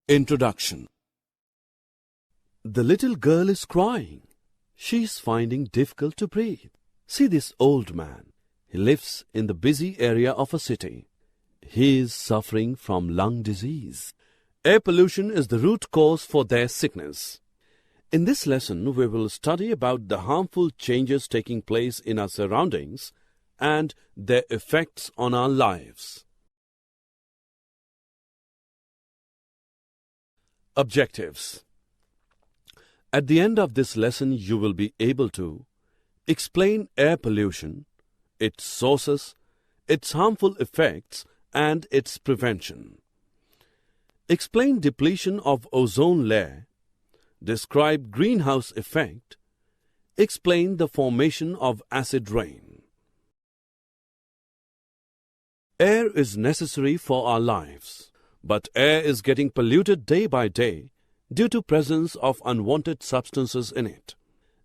Introduction. The little girl is crying. She is finding difficult to breathe. See this old man. He lives in the busy area of a city. He is suffering from lung disease. Air pollution is the root cause for their sickness. In this lesson, we will study about the harmful changes taking place in our surroundings and their effects on our lives. Objectives. At the end of this lesson, you will be able to explain air pollution, its sources, its harmful effects, and its prevention. Explain depletion of ozone layer. Describe greenhouse effect. Explain the formation of acid rain. Air is necessary for our lives. But air is getting polluted day by day due to presence of unwanted substances in it.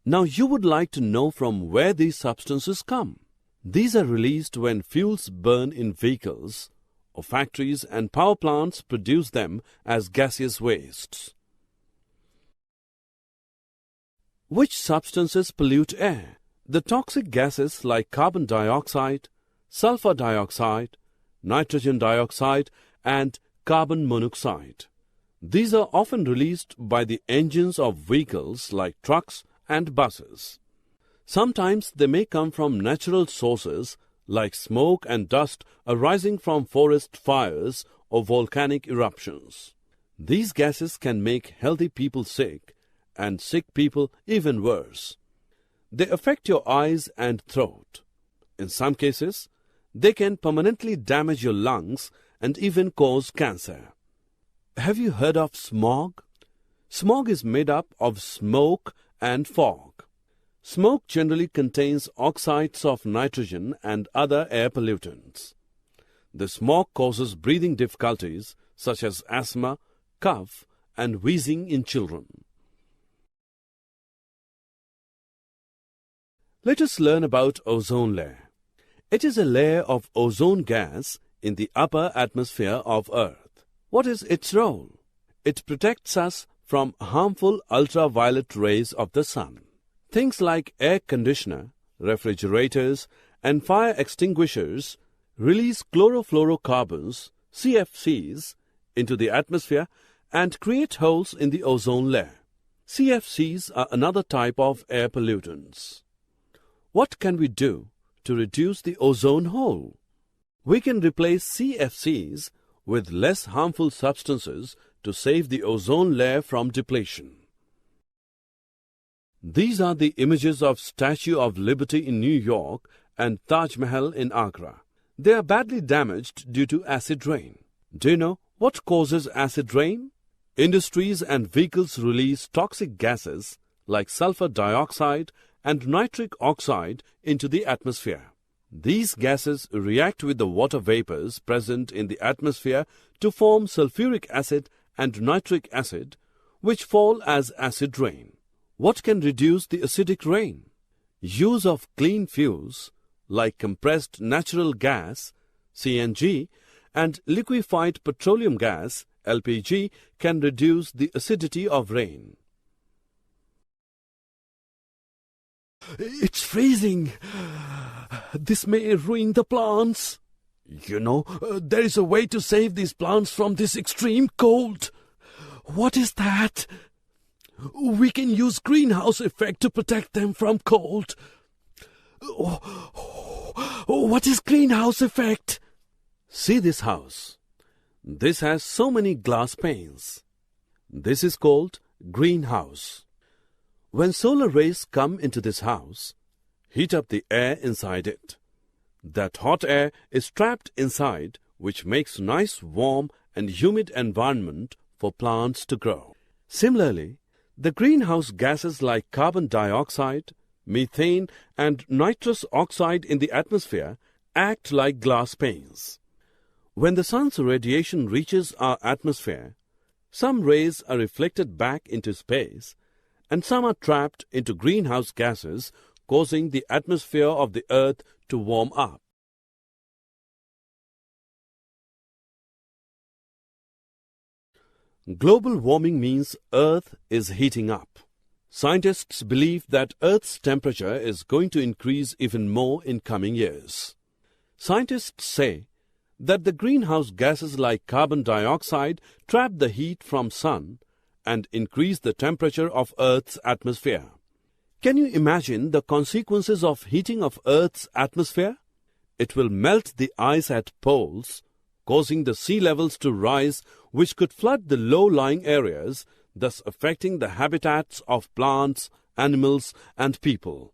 Now you would like to know from where these substances come. These are released when fuels burn in vehicles or factories and power plants produce them as gaseous wastes. Which substances pollute air? The toxic gases like carbon dioxide, sulfur dioxide, nitrogen dioxide, and carbon monoxide. These are often released by the engines of vehicles like trucks and buses. Sometimes they may come from natural sources like smoke and dust arising from forest fires or volcanic eruptions. These gases can make healthy people sick and sick people even worse. They affect your eyes and throat. In some cases, they can permanently damage your lungs and even cause cancer. Have you heard of smog? Smog is made up of smoke and fog. Smoke generally contains oxides of nitrogen and other air pollutants. The smog causes breathing difficulties such as asthma, cough, and wheezing in children. Let us learn about ozone layer. It is a layer of ozone gas in the upper atmosphere of Earth. What is its role? It protects us from harmful ultraviolet rays of the sun. Things like air conditioner, refrigerators, and fire extinguishers release chlorofluorocarbons, CFCs, into the atmosphere and create holes in the ozone layer. CFCs are another type of air pollutants. What can we do to reduce the ozone hole? We can replace CFCs with less harmful substances to save the ozone layer from depletion. These are the images of Statue of Liberty in New York and Taj Mahal in Agra. They are badly damaged due to acid rain. Do you know what causes acid rain? Industries and vehicles release toxic gases like sulfur dioxide and nitric oxide into the atmosphere. These gases react with the water vapors present in the atmosphere to form sulfuric acid and nitric acid, which fall as acid rain. What can reduce the acidic rain? Use of clean fuels like compressed natural gas, CNG, and liquefied petroleum gas, LPG, can reduce the acidity of rain. It's freezing. This may ruin the plants. You know, there is a way to save these plants from this extreme cold. What is that? We can use greenhouse effect to protect them from cold. What is greenhouse effect? See this house. This has so many glass panes. This is called greenhouse. When solar rays come into this house, heat up the air inside it. That hot air is trapped inside, which makes nice, warm and humid environment for plants to grow. Similarly, the greenhouse gases like carbon dioxide, methane and nitrous oxide in the atmosphere act like glass panes. When the sun's radiation reaches our atmosphere, some rays are reflected back into space and some are trapped into greenhouse gases, causing the atmosphere of the earth to warm up. Global warming means Earth is heating up. Scientists believe that Earth's temperature is going to increase even more in coming years. Scientists say that the greenhouse gases like carbon dioxide trap the heat from sun and increase the temperature of Earth's atmosphere. Can you imagine the consequences of heating of Earth's atmosphere? It will melt the ice at poles, causing the sea levels to rise, which could flood the low-lying areas, thus affecting the habitats of plants, animals, and people.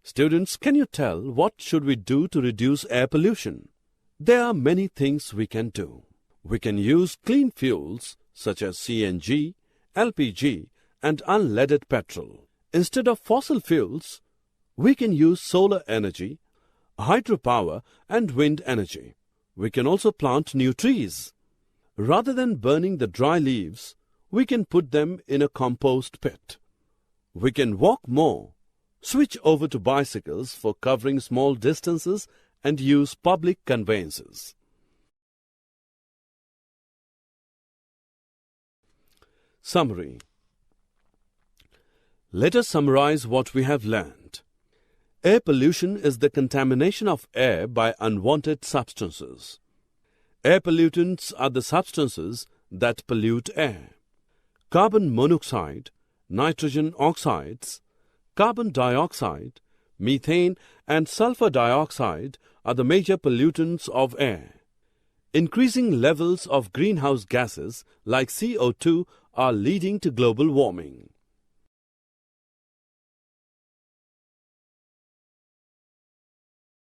Students, can you tell what should we do to reduce air pollution? There are many things we can do. We can use clean fuels such as CNG, LPG, and unleaded petrol. Instead of fossil fuels, we can use solar energy, hydropower, and wind energy. We can also plant new trees. Rather than burning the dry leaves, we can put them in a compost pit. We can walk more, switch over to bicycles for covering small distances, and use public conveyances. Summary. Let us summarize what we have learned. Air pollution is the contamination of air by unwanted substances. Air pollutants are the substances that pollute air. Carbon monoxide, nitrogen oxides, carbon dioxide, methane, and sulfur dioxide are the major pollutants of air. Increasing levels of greenhouse gases like CO2 are leading to global warming.